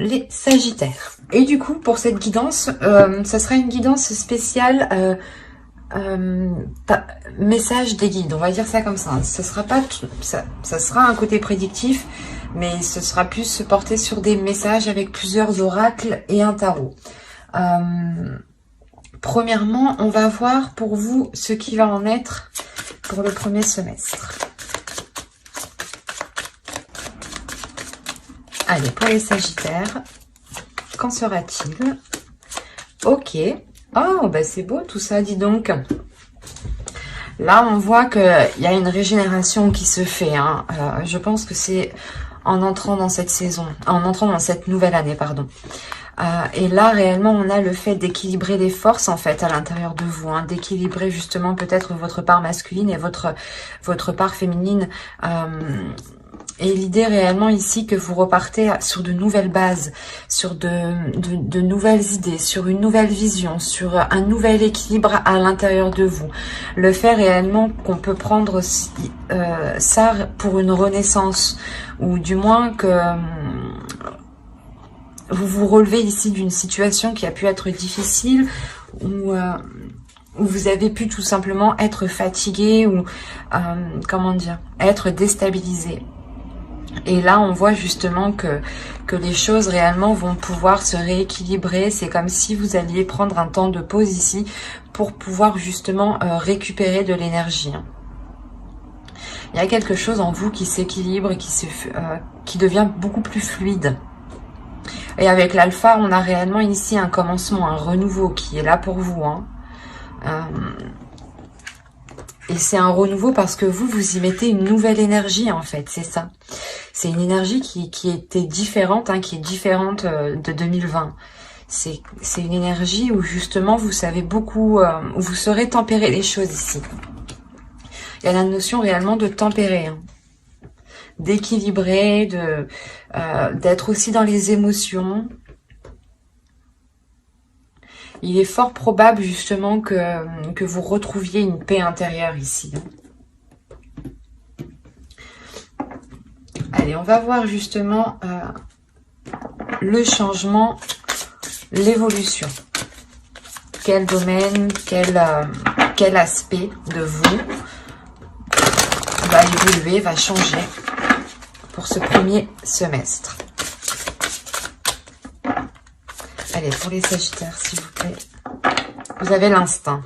les Sagittaires. Et du coup, pour cette guidance, ça sera une guidance spéciale message des guides, on va dire ça comme ça. Ça sera pas ça sera un côté prédictif, mais ce sera plus porté sur des messages avec plusieurs oracles et un tarot. Premièrement, on va voir pour vous ce qui va en être pour le premier semestre. Allez, pour les Sagittaires, qu'en sera-t-il? Ok. Oh, bah c'est beau tout ça, dis donc. Là, on voit qu'il y a une régénération qui se fait. Hein. Je pense que c'est en entrant dans cette saison, en entrant dans cette nouvelle année, pardon. Et là, réellement, on a le fait d'équilibrer les forces, en fait, à l'intérieur de vous. Hein, d'équilibrer, justement, peut-être votre part masculine et votre part féminine. Et l'idée réellement ici que vous repartez sur de nouvelles bases, sur de nouvelles idées, sur une nouvelle vision, sur un nouvel équilibre à l'intérieur de vous. Le fait réellement qu'on peut prendre ça pour une renaissance, ou du moins que vous vous relevez ici d'une situation qui a pu être difficile, ou où vous avez pu tout simplement être fatigué, ou comment dire, être déstabilisé. Et là, on voit justement que les choses réellement vont pouvoir se rééquilibrer. C'est comme si vous alliez prendre un temps de pause ici pour pouvoir justement récupérer de l'énergie. Il y a quelque chose en vous qui s'équilibre et qui devient beaucoup plus fluide. Et avec l'alpha, on a réellement ici un commencement, un renouveau qui est là pour vous. Hein. Et c'est un renouveau parce que vous y mettez une nouvelle énergie, en fait, c'est ça. C'est une énergie qui était différente, hein, qui est différente de 2020. C'est une énergie où justement vous savez beaucoup, où vous saurez tempérer les choses ici. Il y a la notion réellement de tempérer, hein, d'équilibrer, d'être aussi dans les émotions. Il est fort probable justement que vous retrouviez une paix intérieure ici. Allez, on va voir justement le changement, l'évolution. Quel domaine, quel aspect de vous va évoluer, va changer pour ce premier semestre. Allez, pour les Sagittaires, s'il vous plaît. Vous avez l'instinct.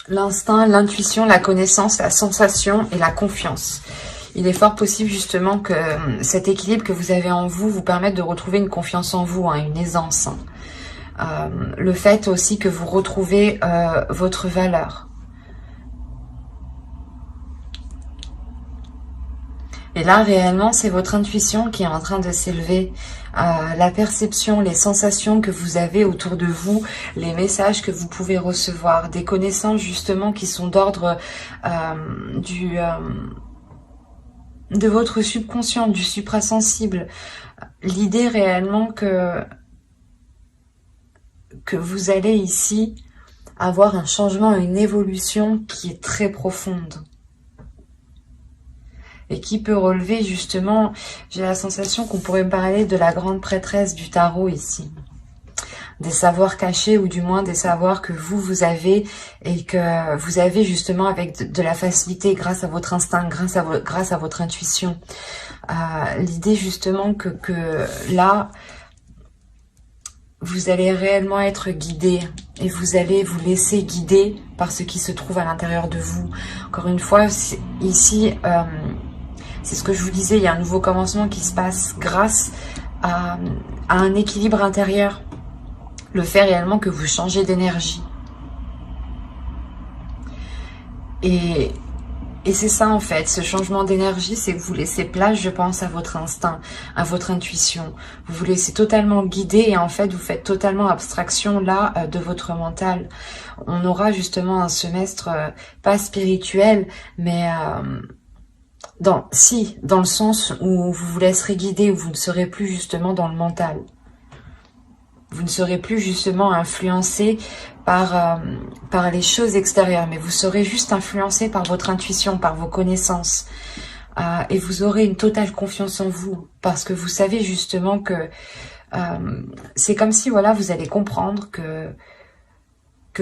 L'instinct, l'intuition, la connaissance, la sensation et la confiance. Il est fort possible justement que cet équilibre que vous avez en vous vous permette de retrouver une confiance en vous, hein, une aisance. Hein. Le fait aussi que vous retrouvez votre valeur. Et là, réellement, c'est votre intuition qui est en train de s'élever. La perception, les sensations que vous avez autour de vous, les messages que vous pouvez recevoir, des connaissances justement qui sont d'ordre de votre subconscient, du suprasensible. L'idée réellement que vous allez ici avoir un changement, une évolution qui est très profonde. Et qui peut relever justement, j'ai la sensation qu'on pourrait parler de la grande prêtresse du tarot ici. Des savoirs cachés, ou du moins des savoirs que vous avez, et que vous avez justement avec de la facilité grâce à votre instinct, grâce à votre intuition. L'idée justement que là, vous allez réellement être guidé, et vous allez vous laisser guider par ce qui se trouve à l'intérieur de vous. Encore une fois, ici... c'est ce que je vous disais, il y a un nouveau commencement qui se passe grâce à un équilibre intérieur. Le fait réellement que vous changez d'énergie. Et c'est ça en fait, ce changement d'énergie, c'est que vous laissez place, je pense, à votre instinct, à votre intuition. Vous vous laissez totalement guider et en fait, vous faites totalement abstraction là de votre mental. On aura justement un semestre pas spirituel, mais... dans le sens où vous vous laisserez guider, où vous ne serez plus justement dans le mental. Vous ne serez plus justement influencé par les choses extérieures, mais vous serez juste influencé par votre intuition, par vos connaissances. et vous aurez une totale confiance en vous parce que vous savez justement que c'est comme si voilà vous allez comprendre que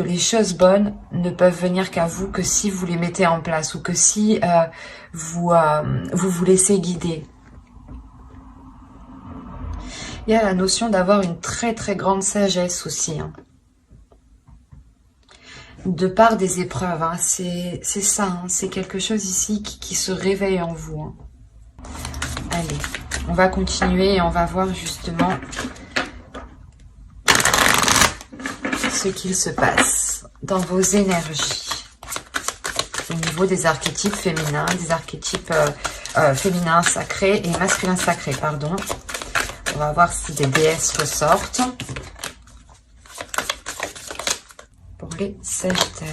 les choses bonnes ne peuvent venir qu'à vous que si vous les mettez en place ou que si vous vous laissez guider. Il y a la notion d'avoir une très très grande sagesse aussi, hein. De part des épreuves, hein. C'est ça, hein. C'est quelque chose ici qui se réveille en vous, hein. Allez, on va continuer et on va voir justement ce qu'il se passe dans vos énergies au niveau des archétypes féminins, des archétypes féminins sacrés et masculins sacrés, pardon. On va voir si des déesses ressortent pour les Sagittaires.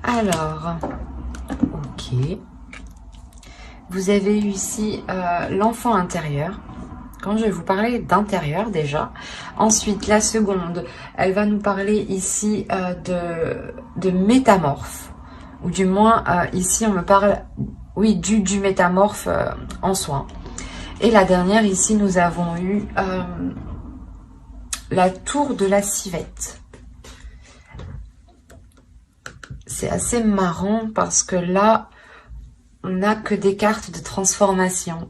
Alors, ok. Vous avez eu ici l'enfant intérieur. Quand je vais vous parler d'intérieur déjà. Ensuite, la seconde, elle va nous parler ici de métamorphe. Ou du moins, ici, on me parle, oui, du métamorphe en soi. Et la dernière, ici, nous avons eu la tour de la civette. C'est assez marrant parce que là, on n'a que des cartes de transformation.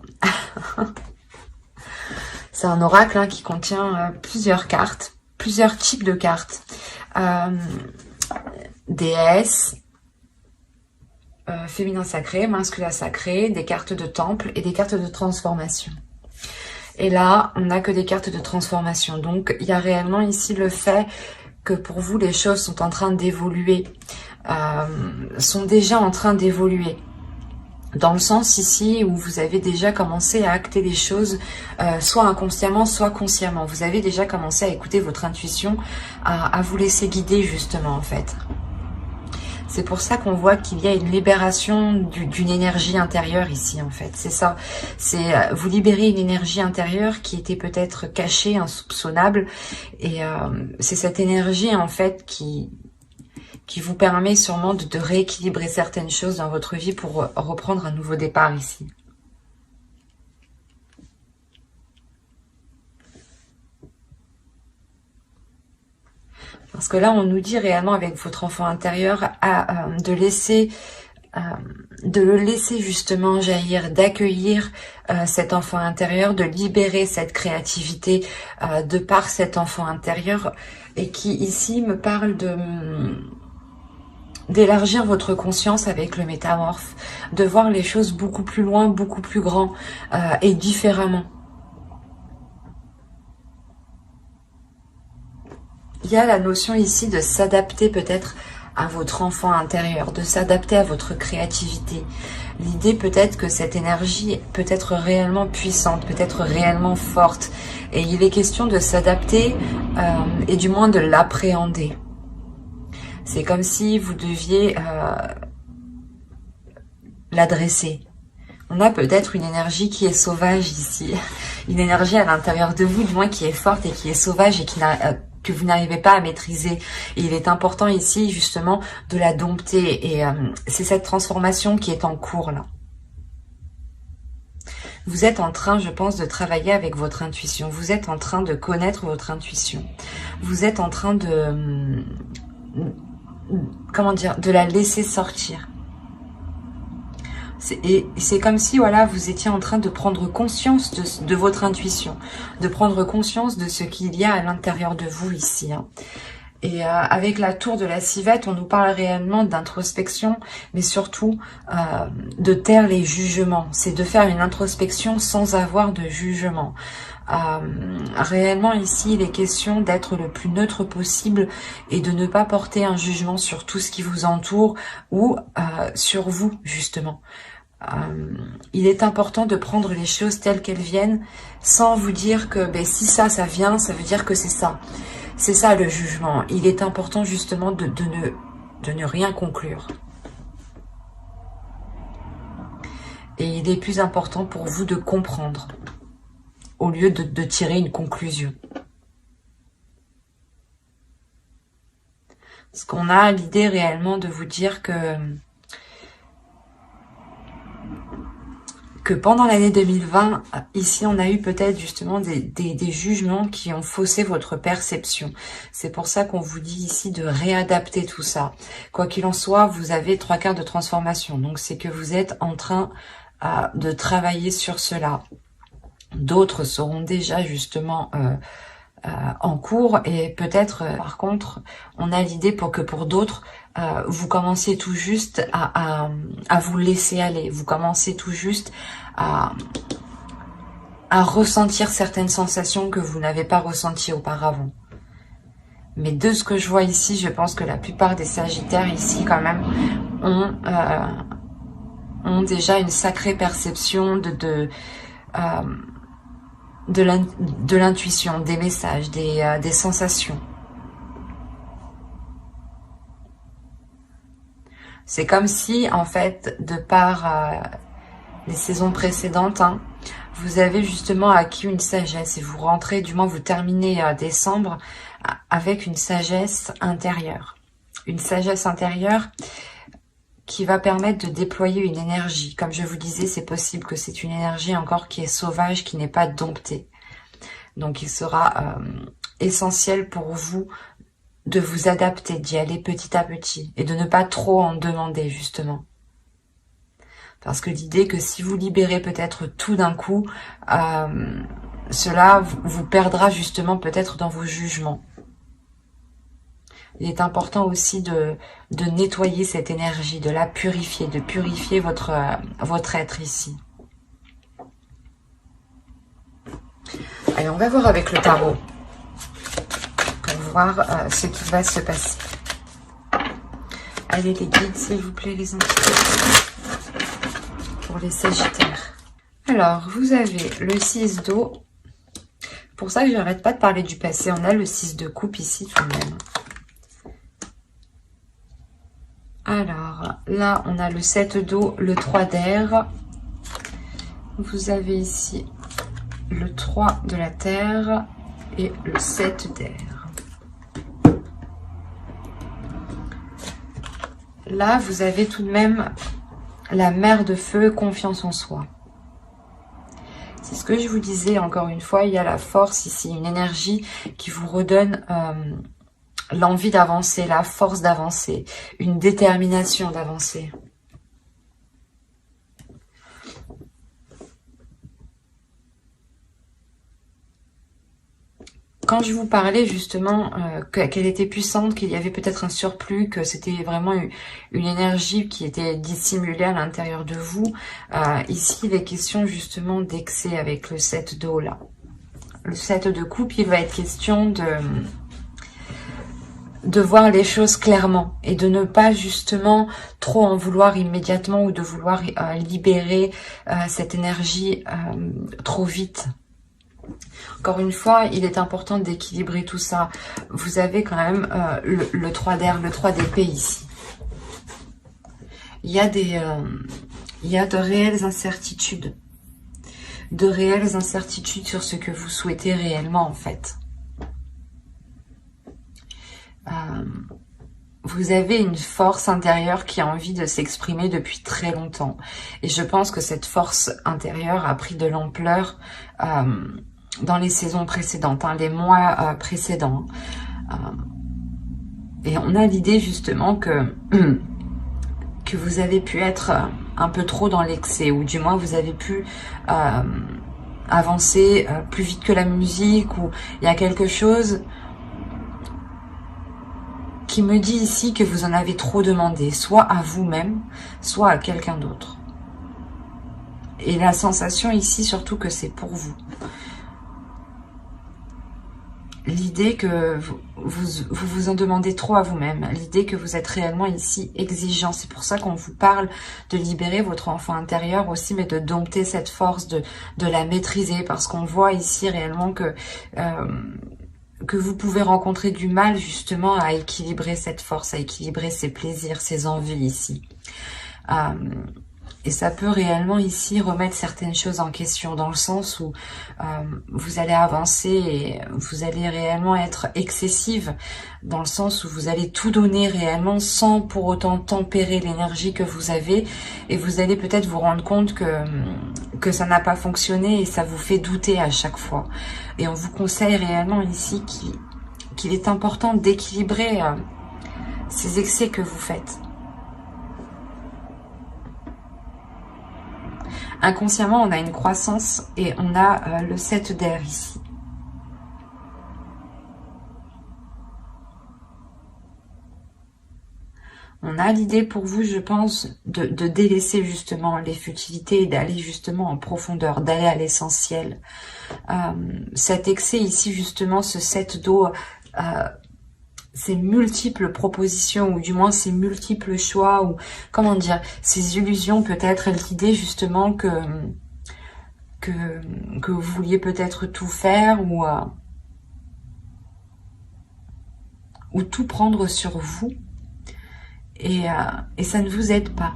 C'est un oracle hein, qui contient plusieurs cartes, plusieurs types de cartes. Déesse, féminin sacré, masculin sacré, des cartes de temple et des cartes de transformation. Et là, on n'a que des cartes de transformation. Donc, il y a réellement ici le fait que pour vous, les choses sont en train d'évoluer, sont déjà en train d'évoluer. Dans le sens ici où vous avez déjà commencé à acter les choses, soit inconsciemment, soit consciemment. Vous avez déjà commencé à écouter votre intuition, à vous laisser guider justement en fait. C'est pour ça qu'on voit qu'il y a une libération d'une énergie intérieure ici en fait. C'est ça, c'est vous libérez une énergie intérieure qui était peut-être cachée, insoupçonnable. Et c'est cette énergie en fait qui vous permet sûrement de rééquilibrer certaines choses dans votre vie pour reprendre un nouveau départ ici. Parce que là, on nous dit réellement avec votre enfant intérieur de le laisser justement jaillir, d'accueillir cet enfant intérieur, de libérer cette créativité de par cet enfant intérieur et qui ici me parle d'élargir votre conscience avec le métamorphe, de voir les choses beaucoup plus loin, beaucoup plus grand et différemment. Il y a la notion ici de s'adapter peut-être à votre enfant intérieur, de s'adapter à votre créativité. L'idée peut-être que cette énergie peut être réellement puissante, peut être réellement forte. Et il est question de s'adapter et du moins de l'appréhender. C'est comme si vous deviez l'adresser. On a peut-être une énergie qui est sauvage ici. Une énergie à l'intérieur de vous, du moins qui est forte et qui est sauvage et que vous n'arrivez pas à maîtriser. Et il est important ici, justement, de la dompter. Et c'est cette transformation qui est en cours, là. Vous êtes en train, je pense, de travailler avec votre intuition. Vous êtes en train de connaître votre intuition. Vous êtes en train de... comment dire, de la laisser sortir. Et c'est comme si voilà, vous étiez en train de prendre conscience de votre intuition, de prendre conscience de ce qu'il y a à l'intérieur de vous ici. Hein. Et avec la tour de la civette, on nous parle réellement d'introspection, mais surtout de taire les jugements. C'est de faire une introspection sans avoir de jugement. Réellement ici, il est question d'être le plus neutre possible et de ne pas porter un jugement sur tout ce qui vous entoure ou sur vous justement. Il est important de prendre les choses telles qu'elles viennent sans vous dire que ben, si ça vient, ça veut dire que c'est ça. C'est ça le jugement. Il est important justement de ne rien conclure. Et il est plus important pour vous de comprendre au lieu de tirer une conclusion. Parce qu'on a l'idée réellement de vous dire que que pendant l'année 2020, ici, on a eu peut-être justement des jugements qui ont faussé votre perception. C'est pour ça qu'on vous dit ici de réadapter tout ça. Quoi qu'il en soit, vous avez 3/4 de transformation. Donc, c'est que vous êtes en train de travailler sur cela. D'autres seront déjà justement en cours et peut-être, par contre, on a l'idée pour que pour d'autres, vous commenciez tout juste à vous laisser aller. Vous commencez tout juste à ressentir certaines sensations que vous n'avez pas ressenties auparavant. Mais de ce que je vois ici, je pense que la plupart des Sagittaires ici, quand même, ont déjà une sacrée perception de l'intuition, des messages, des sensations. C'est comme si, en fait, de par les saisons précédentes, vous avez justement acquis une sagesse et vous rentrez, du moins vous terminez décembre avec une sagesse intérieure. Une sagesse intérieure qui va permettre de déployer une énergie. Comme je vous disais, c'est possible que c'est une énergie encore qui est sauvage, qui n'est pas domptée. Donc il sera essentiel pour vous de vous adapter, d'y aller petit à petit et de ne pas trop en demander justement. Parce que l'idée que si vous libérez peut-être tout d'un coup, cela vous perdra justement peut-être dans vos jugements. Il est important aussi de nettoyer cette énergie, de la purifier, de purifier votre être ici. Allez, on va voir avec le tarot pour voir ce qui va se passer. Allez les guides, s'il vous plaît, les entités, pour les Sagittaires. Alors, vous avez le 6 d'eau. Pour ça que j'arrête pas de parler du passé. On a le 6 de coupe ici tout de même. Alors, là, on a le 7 d'eau, le 3 d'air. Vous avez ici le 3 de la terre et le 7 d'air. Là, vous avez tout de même la mer de feu, confiance en soi. C'est ce que je vous disais, encore une fois, il y a la force ici, une énergie qui vous redonne l'envie d'avancer, la force d'avancer, une détermination d'avancer. Quand je vous parlais justement qu'elle était puissante, qu'il y avait peut-être un surplus, que c'était vraiment une énergie qui était dissimulée à l'intérieur de vous, ici il est question justement d'excès avec le 7 d'eau là. Le 7 de coupe, il va être question de voir les choses clairement et de ne pas justement trop en vouloir immédiatement ou de vouloir libérer cette énergie trop vite. Encore une fois, il est important d'équilibrer tout ça. Vous avez quand même le 3 d'air, le 3 d'épée ici. Il y a de réelles incertitudes. De réelles incertitudes sur ce que vous souhaitez réellement en fait. Vous avez une force intérieure qui a envie de s'exprimer depuis très longtemps. Et je pense que cette force intérieure a pris de l'ampleur dans les saisons précédentes, les mois précédents. Et on a l'idée justement que vous avez pu être un peu trop dans l'excès, ou du moins vous avez pu avancer plus vite que la musique, ou il y a quelque chose qui me dit ici que vous en avez trop demandé, soit à vous-même, soit à quelqu'un d'autre. Et la sensation ici, surtout que c'est pour vous. L'idée que vous en demandez trop à vous-même, l'idée que vous êtes réellement ici exigeant. C'est pour ça qu'on vous parle de libérer votre enfant intérieur aussi, mais de dompter cette force, de la maîtriser, parce qu'on voit ici réellement que vous pouvez rencontrer du mal justement à équilibrer cette force, à équilibrer ses plaisirs, ses envies ici. Et ça peut réellement ici remettre certaines choses en question, dans le sens où vous allez avancer et vous allez réellement être excessive, dans le sens où vous allez tout donner réellement sans pour autant tempérer l'énergie que vous avez, et vous allez peut-être vous rendre compte que que ça n'a pas fonctionné et ça vous fait douter à chaque fois. Et on vous conseille réellement ici qu'il est important d'équilibrer ces excès que vous faites. Inconsciemment, on a une croissance et on a le 7 d'air ici. On a l'idée pour vous, je pense, de délaisser justement les futilités et d'aller justement en profondeur, d'aller à l'essentiel. Cet excès ici, justement, ce 7 d'eau, ces multiples propositions, ou du moins ces multiples choix, ou comment dire, ces illusions, peut-être l'idée justement que vous vouliez peut-être tout faire, ou tout prendre sur vous. Et ça ne vous aide pas.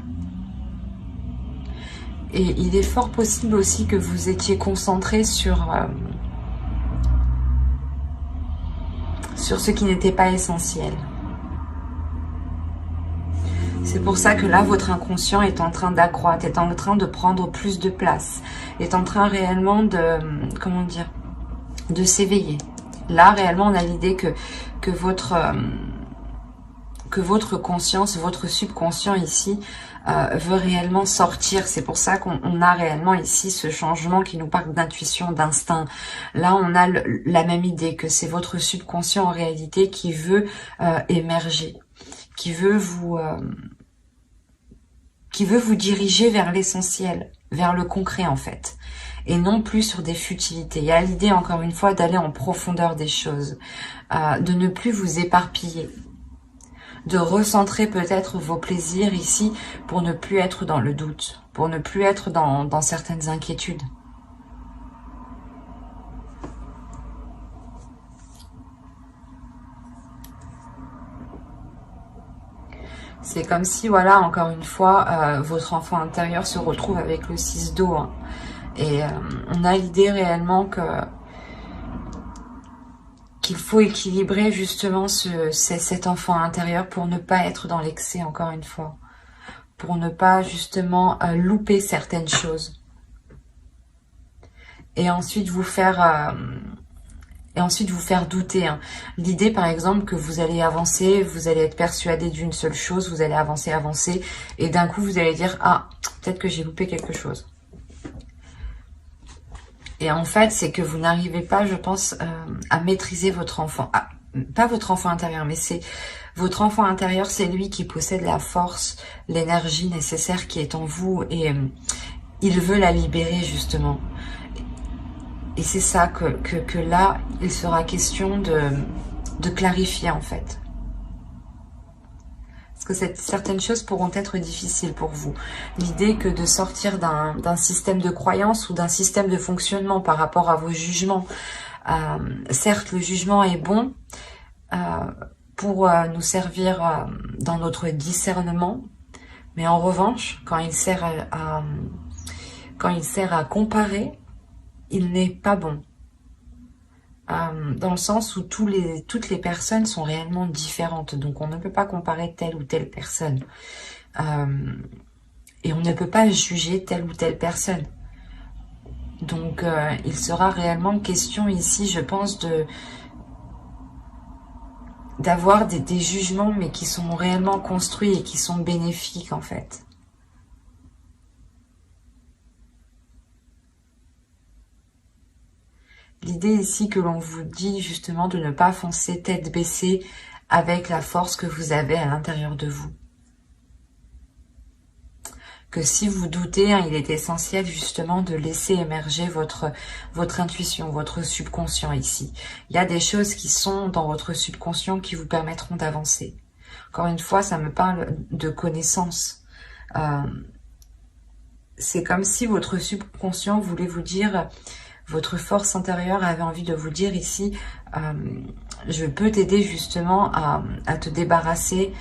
Et il est fort possible aussi que vous étiez concentré sur ce qui n'était pas essentiel. C'est pour ça que là, votre inconscient est en train d'accroître, est en train de prendre plus de place, est en train réellement de, comment dire, de s'éveiller. Là, réellement, on a l'idée que votre conscience, votre subconscient ici veut réellement sortir. C'est pour ça qu'on a réellement ici ce changement qui nous parle d'intuition, d'instinct. Là, on a la même idée que c'est votre subconscient en réalité qui veut émerger, qui veut vous diriger vers l'essentiel, vers le concret en fait, et non plus sur des futilités. Il y a l'idée encore une fois d'aller en profondeur des choses, de ne plus vous éparpiller, de recentrer peut-être vos plaisirs ici pour ne plus être dans le doute, pour ne plus être dans certaines inquiétudes. C'est comme si, voilà, encore une fois, votre enfant intérieur se retrouve avec le 6 d'eau. Hein. Et on a l'idée réellement qu'il faut équilibrer justement cet enfant intérieur pour ne pas être dans l'excès, encore une fois. Pour ne pas justement louper certaines choses. Et ensuite vous faire douter. Hein. L'idée, par exemple, que vous allez avancer, vous allez être persuadé d'une seule chose, vous allez avancer, et d'un coup, vous allez dire, ah, peut-être que j'ai loupé quelque chose. Et en fait, c'est que vous n'arrivez pas, je pense, à maîtriser votre enfant. Ah, pas votre enfant intérieur, mais c'est votre enfant intérieur, c'est lui qui possède la force, l'énergie nécessaire qui est en vous, et il veut la libérer, justement. Et c'est ça que là, il sera question de clarifier en fait. Parce que certaines choses pourront être difficiles pour vous. L'idée que de sortir d'un système de croyance ou d'un système de fonctionnement par rapport à vos jugements. Certes, le jugement est bon pour nous servir dans notre discernement, mais en revanche, quand il sert à comparer, il n'est pas bon. Dans le sens où toutes les personnes sont réellement différentes. Donc on ne peut pas comparer telle ou telle personne. Et on ne peut pas juger telle ou telle personne. Donc il sera réellement question ici, je pense, d'avoir des jugements, mais qui sont réellement construits et qui sont bénéfiques en fait. L'idée ici que l'on vous dit justement de ne pas foncer tête baissée avec la force que vous avez à l'intérieur de vous. Que si vous doutez, hein, il est essentiel justement de laisser émerger votre intuition, votre subconscient ici. Il y a des choses qui sont dans votre subconscient qui vous permettront d'avancer. Encore une fois, ça me parle de connaissance. C'est comme si votre subconscient voulait vous dire... Votre force intérieure avait envie de vous dire ici, je peux t'aider justement à te débarrasser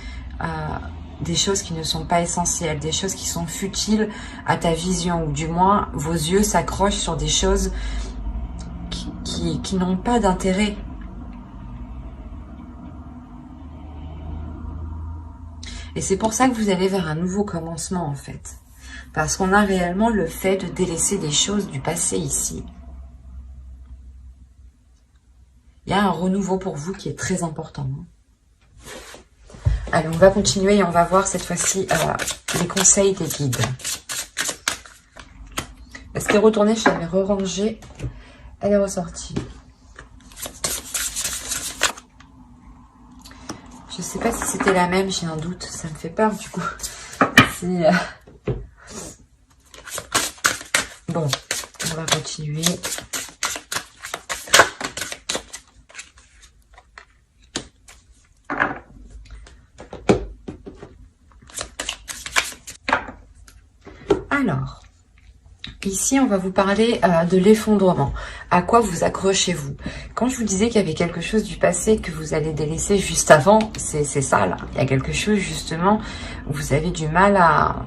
des choses qui ne sont pas essentielles, des choses qui sont futiles à ta vision, ou du moins vos yeux s'accrochent sur des choses qui n'ont pas d'intérêt. Et c'est pour ça que vous allez vers un nouveau commencement en fait. Parce qu'on a réellement le fait de délaisser des choses du passé ici. Il y a un renouveau pour vous qui est très important. Allez, on va continuer et on va voir cette fois-ci les conseils des guides. Est-ce qu'elle est retournée? Je l'avais re-rangée. Elle est ressortie. Je sais pas si c'était la même, j'ai un doute. Ça me fait peur du coup. Si, bon, on va continuer. Alors, ici, on va vous parler de l'effondrement. À quoi vous accrochez-vous? Quand je vous disais qu'il y avait quelque chose du passé que vous allez délaisser juste avant, c'est ça là. Il y a quelque chose justement où vous avez du mal à...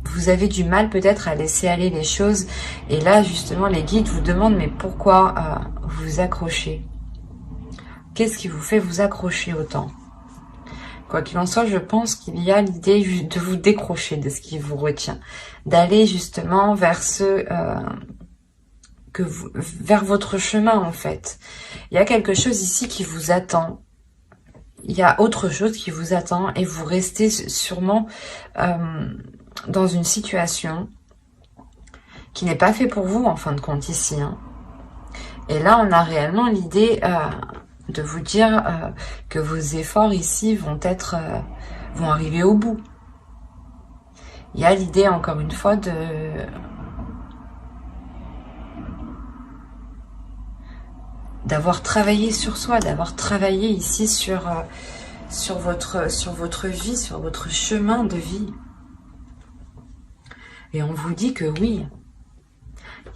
Vous avez du mal peut-être à laisser aller les choses. Et là, justement, les guides vous demandent, mais pourquoi vous accrochez? Qu'est-ce qui vous fait vous accrocher autant? Quoi qu'il en soit, je pense qu'il y a l'idée de vous décrocher de ce qui vous retient. D'aller justement vers vers votre chemin en fait. Il y a quelque chose ici qui vous attend. Il y a autre chose qui vous attend et vous restez sûrement dans une situation qui n'est pas faite pour vous en fin de compte ici. Hein. Et là, on a réellement l'idée de vous dire que vos efforts ici vont arriver au bout. Il y a l'idée encore une fois d'avoir travaillé sur soi, d'avoir travaillé ici sur votre vie, sur votre chemin de vie. Et on vous dit que oui,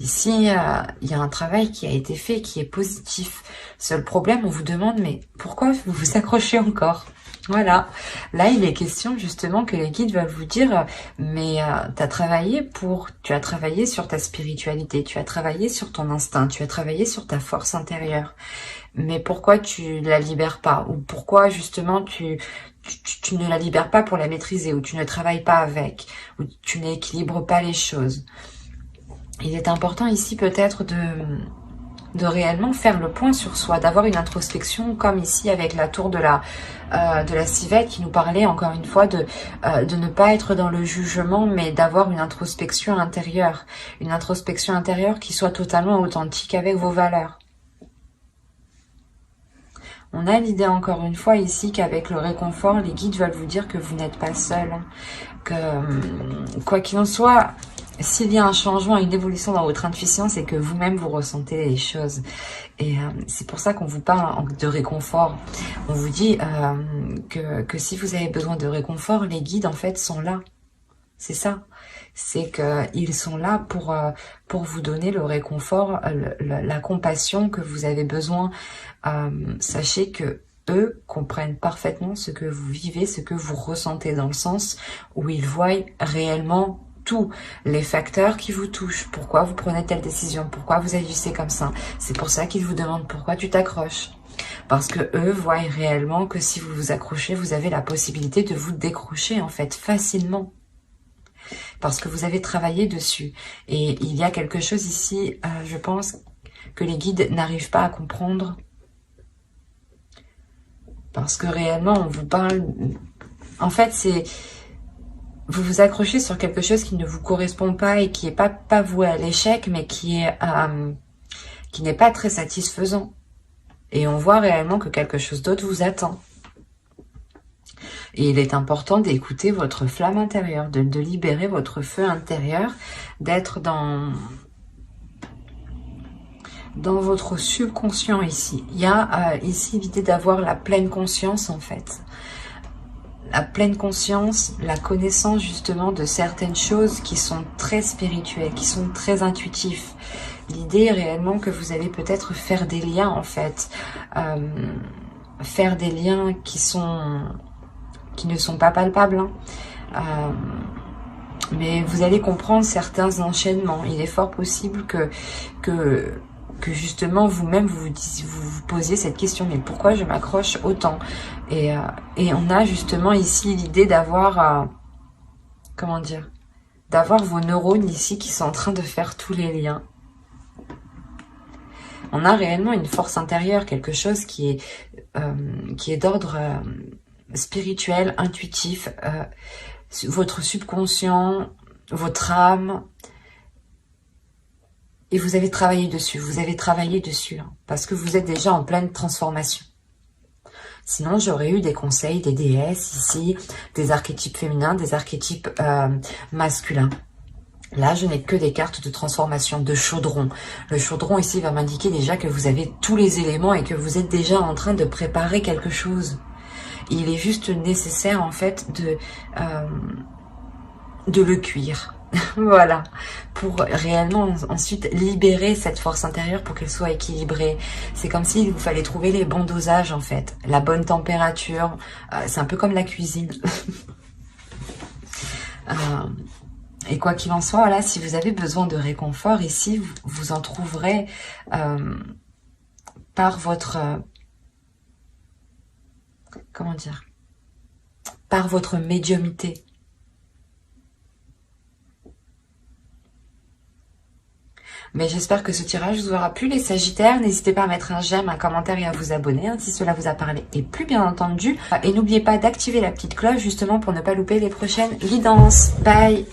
ici, il y a un travail qui a été fait, qui est positif. Seul problème, on vous demande, mais pourquoi vous vous accrochez encore? Voilà. Là, il est question justement que les guides veulent vous dire, mais tu as travaillé sur ta spiritualité, tu as travaillé sur ton instinct, tu as travaillé sur ta force intérieure. Mais pourquoi tu la libères pas? Ou pourquoi justement tu ne la libères pas pour la maîtriser? Ou tu ne travailles pas avec? Ou tu n'équilibres pas les choses? Il est important ici peut-être de réellement faire le point sur soi, d'avoir une introspection comme ici avec la tour de la civette qui nous parlait encore une fois de ne pas être dans le jugement mais d'avoir une introspection intérieure qui soit totalement authentique avec vos valeurs. On a l'idée encore une fois ici qu'avec le réconfort, les guides veulent vous dire que vous n'êtes pas seul, hein, que quoi qu'il en soit, s'il y a un changement, une évolution dans votre intuition, c'est que vous-même vous ressentez les choses. Et c'est pour ça qu'on vous parle de réconfort. On vous dit que si vous avez besoin de réconfort, les guides en fait sont là. C'est ça. C'est qu'ils sont là pour vous donner le réconfort, la compassion que vous avez besoin. Sachez que eux comprennent parfaitement ce que vous vivez, ce que vous ressentez, dans le sens où ils voient réellement tous les facteurs qui vous touchent. Pourquoi vous prenez telle décision? Pourquoi vous agissez comme ça? C'est pour ça qu'ils vous demandent pourquoi tu t'accroches. Parce que eux voient réellement que si vous vous accrochez, vous avez la possibilité de vous décrocher en fait facilement. Parce que vous avez travaillé dessus. Et il y a quelque chose ici, je pense, que les guides n'arrivent pas à comprendre. Parce que réellement, on vous parle... En fait, c'est... Vous vous accrochez sur quelque chose qui ne vous correspond pas et qui n'est pas voué à l'échec, mais qui n'est pas très satisfaisant. Et on voit réellement que quelque chose d'autre vous attend. Et il est important d'écouter votre flamme intérieure, de libérer votre feu intérieur, d'être dans votre subconscient ici. Il y a ici l'idée d'avoir la pleine conscience en fait. La pleine conscience, la connaissance justement de certaines choses qui sont très spirituelles, qui sont très intuitives. L'idée est réellement que vous allez peut-être faire des liens en fait. Faire des liens qui ne sont pas palpables. Hein. Mais vous allez comprendre certains enchaînements. Il est fort possible que justement vous-même vous posiez cette question, mais pourquoi je m'accroche autant? Et on a justement ici l'idée d'avoir comment dire, d'avoir vos neurones ici qui sont en train de faire tous les liens. On a réellement une force intérieure, quelque chose qui est d'ordre spirituel, intuitif, votre subconscient, votre âme. Et vous avez travaillé dessus, hein, parce que vous êtes déjà en pleine transformation. Sinon, j'aurais eu des conseils, des déesses ici, des archétypes féminins, des archétypes masculins. Là, je n'ai que des cartes de transformation, de chaudron. Le chaudron ici va m'indiquer déjà que vous avez tous les éléments et que vous êtes déjà en train de préparer quelque chose. Il est juste nécessaire en fait de le cuire. Voilà, pour réellement ensuite libérer cette force intérieure pour qu'elle soit équilibrée. C'est comme s'il vous fallait trouver les bons dosages en fait, la bonne température. C'est un peu comme la cuisine. Et quoi qu'il en soit, voilà, si vous avez besoin de réconfort ici, vous en trouverez par votre... comment dire, par votre médiumnité. Mais j'espère que ce tirage vous aura plu les Sagittaires. N'hésitez pas à mettre un j'aime, un commentaire et à vous abonner si cela vous a parlé et plu bien entendu. Et n'oubliez pas d'activer la petite cloche justement pour ne pas louper les prochaines guidances. Bye!